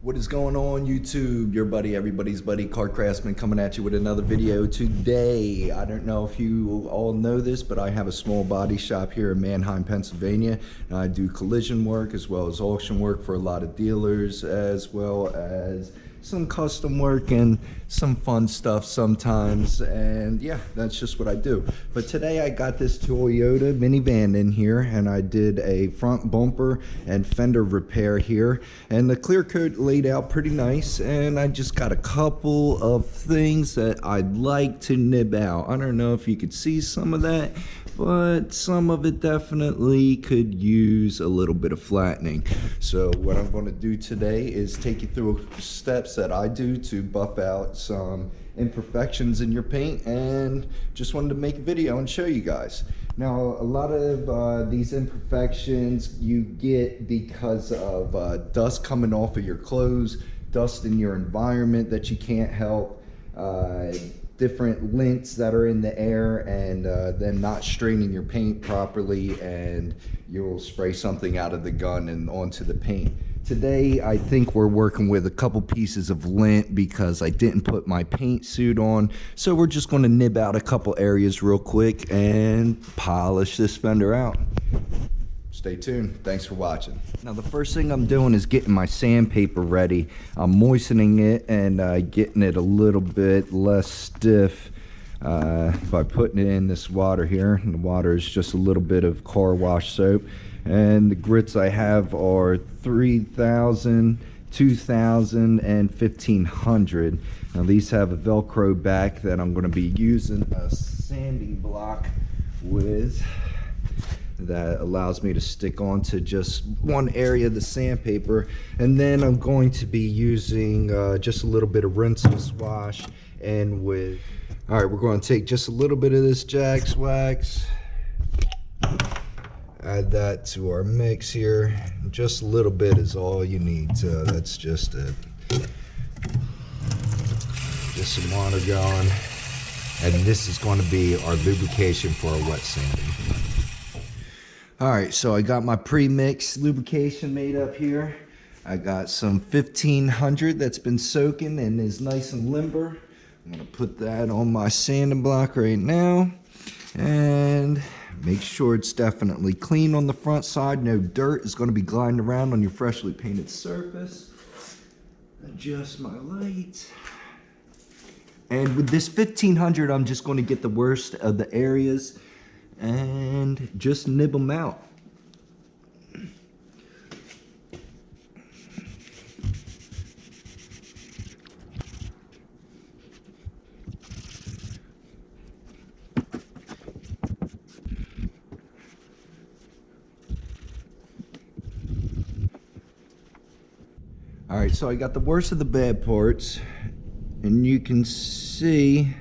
What is going on YouTube? Your buddy, everybody's buddy, Car Craftsman, coming at you with another video today. I don't know if you all know this, but I have a small body shop here in Manheim, Pennsylvania. And I do collision work as well as auction work for a lot of dealers, as well as some custom work and some fun stuff sometimes. And yeah, that's just what I do. But today I got this Toyota minivan in here and I did a front bumper and fender repair here, and the clear coat laid out pretty nice, and I just got a couple of things that I'd like to nib out. I don't know if you could see some of that, but some of it definitely could use a little bit of flattening. So what I'm going to do today is take you through steps that I do to buff out some imperfections in your paint, and just wanted to make a video and show you guys. Now, a lot of these imperfections you get because of dust coming off of your clothes, dust in your environment that you can't help, different lints that are in the air, and then not straining your paint properly, and you'll spray something out of the gun and onto the paint. Today I think we're working with a couple pieces of lint because I didn't put my paint suit on, so we're just going to nib out a couple areas real quick and polish this fender out. Stay tuned. Thanks for watching. Now, the first thing I'm doing is getting my sandpaper ready. I'm moistening it and getting it a little bit less stiff by putting it in this water here. And the water is just a little bit of car wash soap. And the grits I have are 3,000, 2,000, and 1,500. Now, these have a Velcro back that I'm going to be using a sanding block with, that allows me to stick onto just one area of the sandpaper. And then I'm going to be using just a little bit of rinse and swash. And with, all right, we're going to take just a little bit of this Jack's wax, add that to our mix here. Just a little bit is all you need. That's just it. Just some water going, and this is going to be our lubrication for our wet sanding. All right, so I got my pre-mix lubrication made up here. I got some 1,500 that's been soaking and is nice and limber. I'm gonna put that on my sanding block right now, and make sure it's definitely clean on the front side. No dirt is gonna be gliding around on your freshly painted surface. Adjust my light. And with this 1,500, I'm just gonna get the worst of the areas and just nib them out. All right, so I got the worst of the bad parts, and you can see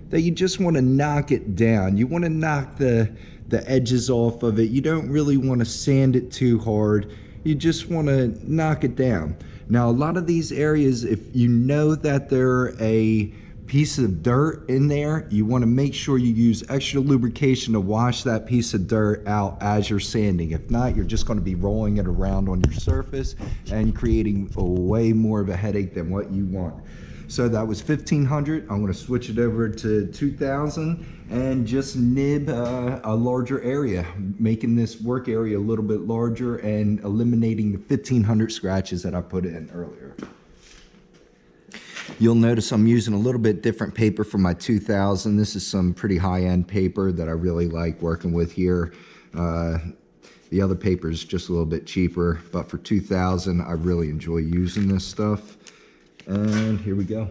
that you just want to knock it down. You want to knock the edges off of it. You don't really want to sand it too hard. You just want to knock it down. Now, a lot of these areas, if you know that they're a piece of dirt in there, you want to make sure you use extra lubrication to wash that piece of dirt out as you're sanding. If not, you're just going to be rolling it around on your surface and creating way more of a headache than what you want. So that was 1,500. I'm going to switch it over to 2,000 and just nib a larger area, making this work area a little bit larger and eliminating the 1,500 scratches that I put in earlier. You'll notice I'm using a little bit different paper for my 2,000. This is some pretty high-end paper that I really like working with here. The other paper is just a little bit cheaper, but for 2,000, I really enjoy using this stuff. And here we go.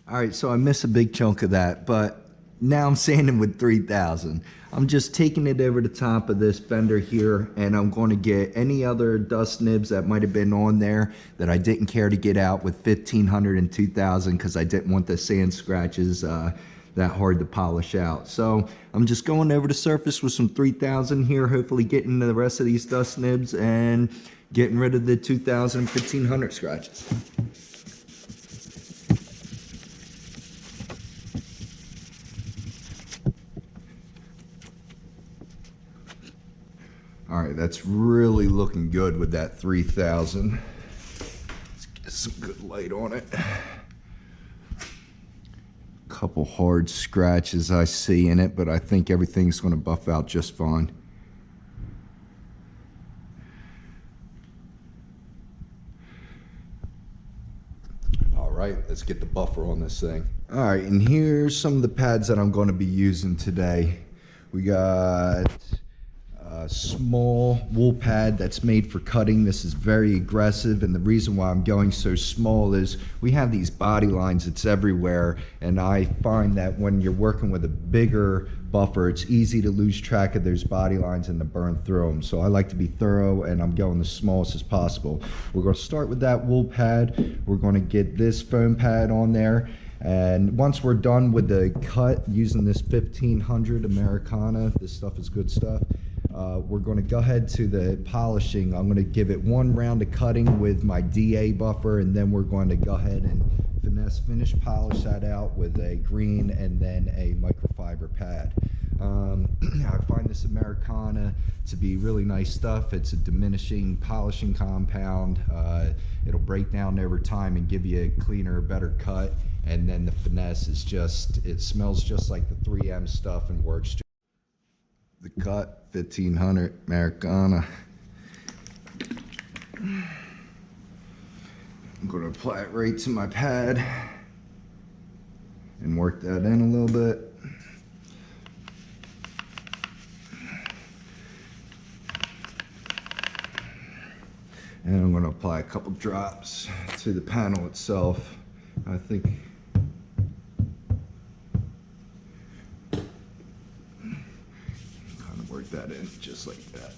All right, so I missed a big chunk of that, but Now I'm sanding with 3000. I'm just taking it over the top of this fender here, and I'm going to get any other dust nibs that might have been on there that I didn't care to get out with 1500 and 2000 because I didn't want the sand scratches that hard to polish out. So I'm just going over the surface with some 3000 here, hopefully getting the rest of these dust nibs and getting rid of the 2000 and 1500 scratches. All right, that's really looking good with that 3000. Let's get some good light on it. Couple hard scratches I see in it, but I think everything's going to buff out just fine. All right, let's get the buffer on this thing. All right, and here's some of the pads that I'm going to be using today. We got a small wool pad that's made for cutting. This is very aggressive, and the reason why I'm going so small is we have these body lines, it's everywhere, and I find that when you're working with a bigger buffer, it's easy to lose track of those body lines and to burn through them. So I like to be thorough, and I'm going the smallest as possible. We're going to start with that wool pad. We're going to get this foam pad on there, and once we're done with the cut using this 1500 Americana, this stuff is good stuff. We're going to go ahead to the polishing. I'm going to give it one round of cutting with my DA buffer, and then we're going to go ahead and finish polish that out with a green and then a microfiber pad. I find this Americana to be really nice stuff. It's a diminishing polishing compound. It'll break down over time and give you a cleaner, better cut. And then the finesse is just, it smells just like the 3M stuff and works. The cut 1500 Americana. I'm going to apply it right to my pad and work that in a little bit. And I'm going to apply a couple drops to the panel itself. I think kind of work that in just like that.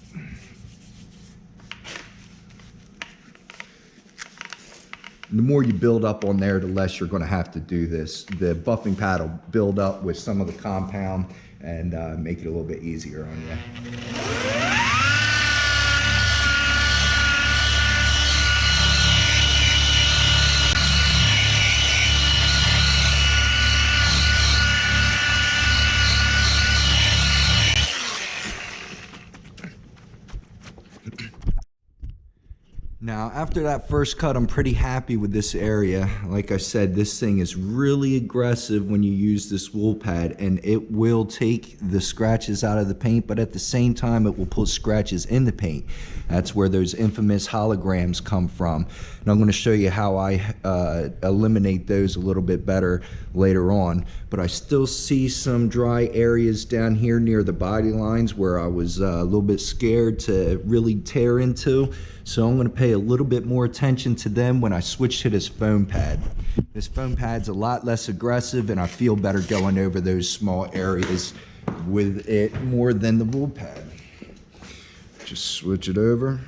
And the more you build up on there, the less you're going to have to do this. The buffing pad will build up with some of the compound and make it a little bit easier on you. Now, after that first cut, I'm pretty happy with this area. Like I said, this thing is really aggressive when you use this wool pad, and it will take the scratches out of the paint, but at the same time, it will put scratches in the paint. That's where those infamous holograms come from. And I'm going to show you how I eliminate those a little bit better later on. But I still see some dry areas down here near the body lines where I was a little bit scared to really tear into. So I'm going to pay a little bit more attention to them when I switch to this foam pad. This foam pad's a lot less aggressive, and I feel better going over those small areas with it more than the wool pad. Just switch it over.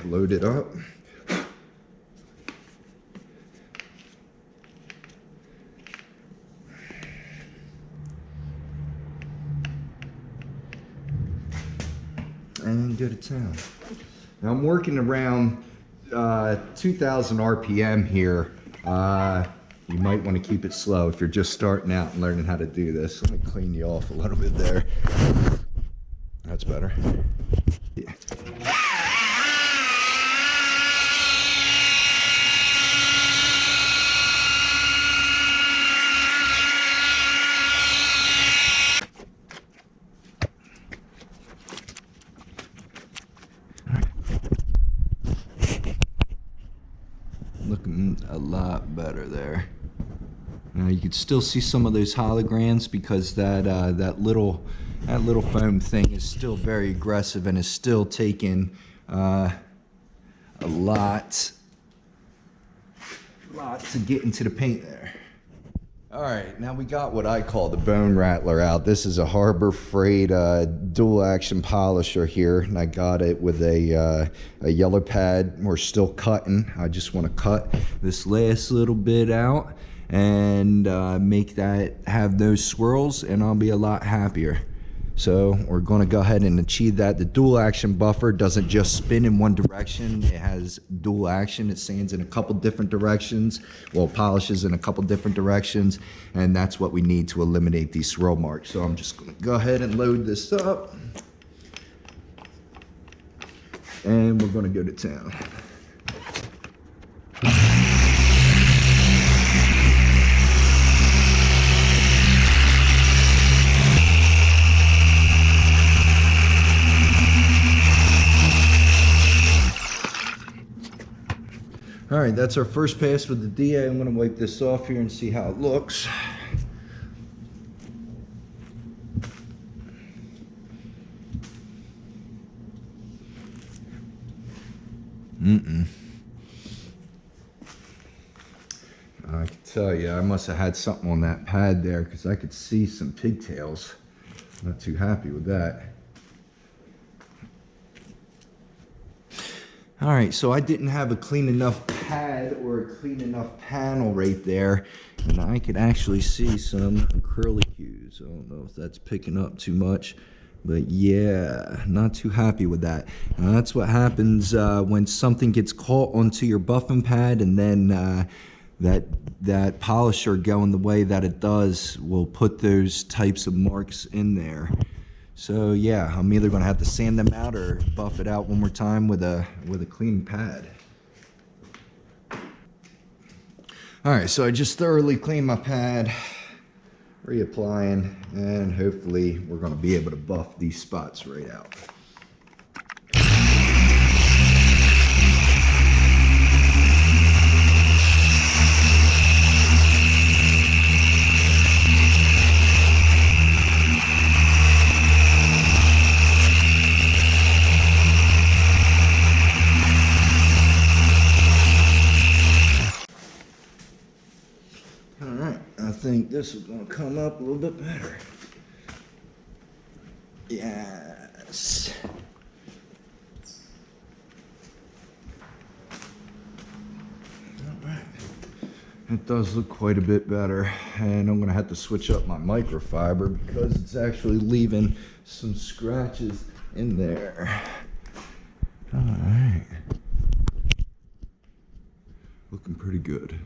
Load it up. And go to town. Now I'm working around 2000 RPM here. You might want to keep it slow if you're just starting out and learning how to do this. Let me clean you off a little bit there. That's better. Yeah. Looking a lot better there. Now you can still see some of those holograms because that little foam thing is still very aggressive and is still taking a lot to get into the paint there. All right, now we got what I call the bone rattler out. This is a Harbor Freight dual action polisher here, and I got it with a yellow pad. We're still cutting. I just want to cut this last little bit out and make that have those swirls, and I'll be a lot happier. So we're going to go ahead and achieve that. The dual action buffer doesn't just spin in one direction. It has dual action. It sands in a couple different directions. Well, polishes in a couple different directions. And that's what we need to eliminate these swirl marks. So I'm just going to go ahead and load this up. And we're going to go to town. All right, that's our first pass with the DA. I'm gonna wipe this off here and see how it looks. I can tell you, I must have had something on that pad there because I could see some pigtails. Not too happy with that. All right, so I didn't have a clean enough pad or a clean enough panel right there, and I could actually see some curlicues. I don't know if that's picking up too much, but yeah, not too happy with that. That's what happens when something gets caught onto your buffing pad, and then that polisher going the way that it does will put those types of marks in there. So yeah, I'm either gonna have to sand them out or buff it out one more time with a clean pad. All right, so I just thoroughly cleaned my pad, reapplying, and hopefully we're gonna be able to buff these spots right out. I think this is going to come up a little bit better. Yes. All right. It does look quite a bit better, and I'm going to have to switch up my microfiber because it's actually leaving some scratches in there. All right. Looking pretty good.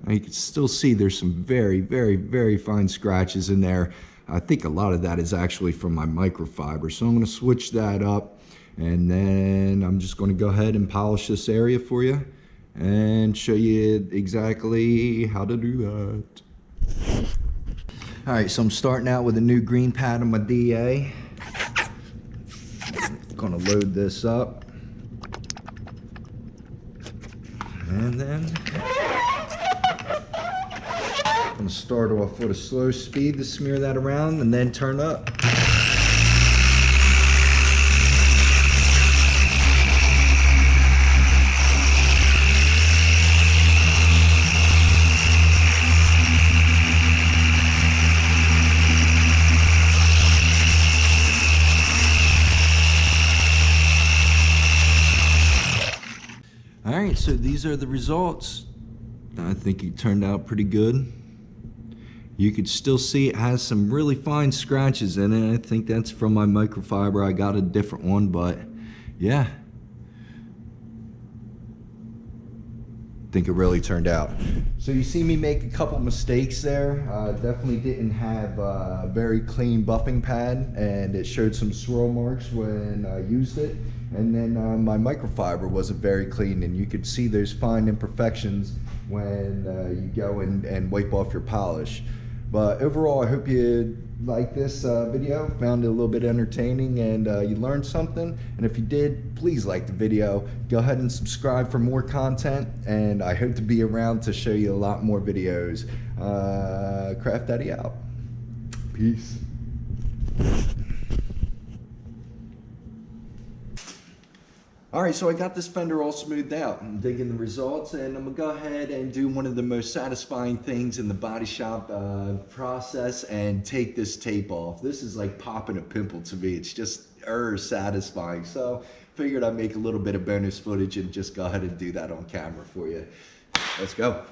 Now you can still see there's some very, very, very fine scratches in there. I think a lot of that is actually from my microfiber. So I'm going to switch that up, and then I'm just going to go ahead and polish this area for you and show you exactly how to do that. All right, so I'm starting out with a new green pad on my DA. I'm going to load this up. And then I'm gonna start off with a slow speed to smear that around and then turn up. All right, so these are the results. I think it turned out pretty good. You could still see it has some really fine scratches in it. I think that's from my microfiber. I got a different one, but yeah. I think it really turned out. So you see me make a couple mistakes there. Definitely didn't have a very clean buffing pad, and it showed some swirl marks when I used it. And then my microfiber wasn't very clean, and you could see there's fine imperfections when you go and wipe off your polish. But overall, I hope you liked this video, found it a little bit entertaining, and you learned something. And if you did, please like the video. Go ahead and subscribe for more content, and I hope to be around to show you a lot more videos. Craft Daddy out. Peace. All right, so I got this fender all smoothed out. I'm digging the results, and I'm gonna go ahead and do one of the most satisfying things in the body shop process and take this tape off. This is like popping a pimple to me. It's just satisfying. So figured I'd make a little bit of bonus footage and just go ahead and do that on camera for you. Let's go.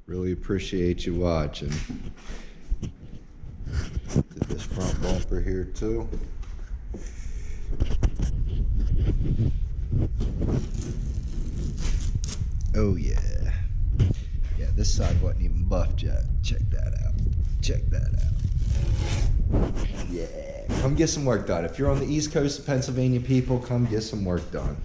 Really appreciate you watching. Did this front bumper here too. Oh yeah. Yeah, this side wasn't even buffed yet. Check that out. Check that out. Yeah. Come get some work done. If you're on the East Coast of Pennsylvania, people, come get some work done.